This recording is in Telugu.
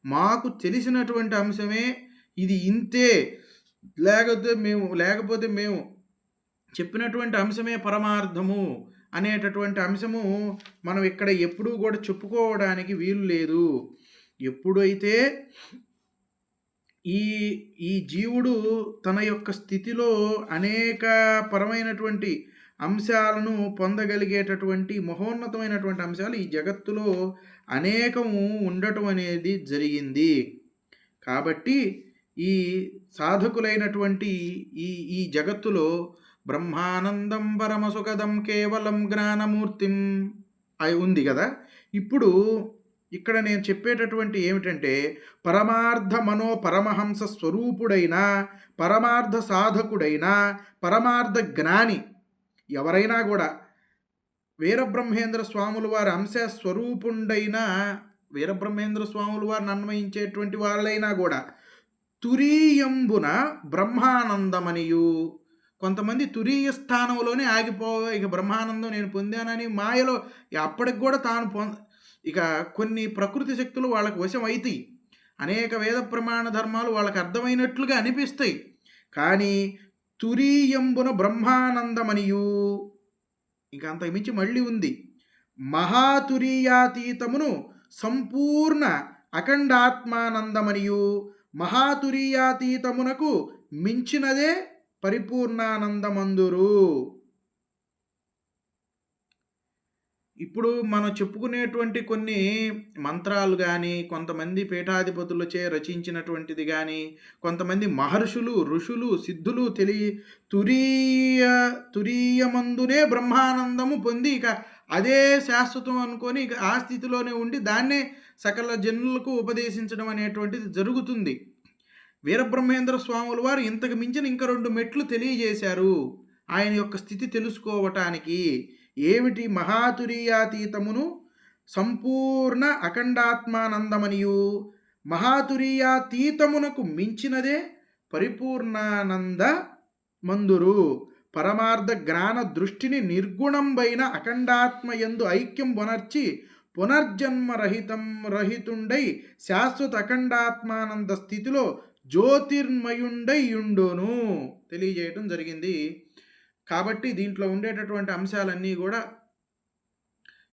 మాకు తెలిసినటువంటి అంశమే ఇది ఇంతే, లేకపోతే మేము చెప్పినటువంటి అంశమే పరమార్థము అనేటటువంటి అంశము మనం ఇక్కడ ఎప్పుడూ కూడా చెప్పుకోవడానికి వీలు లేదు. ఎప్పుడైతే ఈ ఈ జీవుడు తన యొక్క స్థితిలో అనేక పరమైనటువంటి అంశాలను పొందగలిగేటటువంటి మహోన్నతమైనటువంటి అంశాలు ఈ జగత్తులో అనేకము ఉండటం అనేది జరిగింది. కాబట్టి ఈ సాధకులైనటువంటి ఈ ఈ జగత్తులో బ్రహ్మానందం పరమసుఖదం కేవలం జ్ఞానమూర్తిం అయి ఉంది కదా. ఇప్పుడు ఇక్కడ నేను చెప్పేటటువంటి ఏమిటంటే, పరమార్థ మనో పరమహంస స్వరూపుడైన పరమార్థ సాధకుడైన పరమార్థ జ్ఞాని ఎవరైనా కూడా వీరబ్రహ్మేంద్ర స్వాముల వారి అంశ స్వరూపుండైన వీరబ్రహ్మేంద్ర స్వాముల వారిని అన్వయించేటువంటి వాళ్ళైనా కూడా తురీయంబున బ్రహ్మానందమనియు, కొంతమంది తురీయ స్థానంలోనే ఇక బ్రహ్మానందం నేను పొందానని మాయలో అప్పటికి కూడా తాను ఇక కొన్ని ప్రకృతి శక్తులు వాళ్ళకు వశం అవుతాయి. అనేక వేద ప్రమాణ ధర్మాలు వాళ్ళకి అర్థమైనట్లుగా అనిపిస్తాయి. కానీ తురీయంబున బ్రహ్మానందమనియు, ఇంకా అంతకుమించి మళ్ళీ ఉంది, మహాతురీయాతీతమును సంపూర్ణ అఖండాత్మానందమనియు, మహాతురీయాతీతమునకు మించినదే పరిపూర్ణానందమందురు. ఇప్పుడు మనం చెప్పుకునేటువంటి కొన్ని మంత్రాలు కానీ, కొంతమంది పీఠాధిపతులచే రచించినటువంటిది కానీ, కొంతమంది మహర్షులు ఋషులు సిద్ధులు తురీయమందునే బ్రహ్మానందము పొంది ఇక అదే శాశ్వతం అనుకొని ఇక ఆ స్థితిలోనే ఉండి దాన్నే సకల జనులకు ఉపదేశించడం అనేటువంటిది జరుగుతుంది. వీరబ్రహ్మేంద్ర స్వాముల వారు ఇంతకు మించిన ఇంకా 2 మెట్లు తెలియజేశారు ఆయన యొక్క స్థితి తెలుసుకోవటానికి. ఏమిటి? మహాతురీయాతీతమును సంపూర్ణ అఖండాత్మానందమనియు, మహాతురీయాతీతమునకు మించినదే పరిపూర్ణానంద మందురు. పరమార్థ జ్ఞాన దృష్టిని నిర్గుణంబైన అఖండాత్మయందు ఐక్యం బొనర్చి పునర్జన్మ రహితుండై శాశ్వత అఖండాత్మానంద స్థితిలో జ్యోతిర్మయుండయుండును తెలియజేయటం జరిగింది. కాబట్టి దీంట్లో ఉండేటటువంటి అంశాలన్నీ కూడా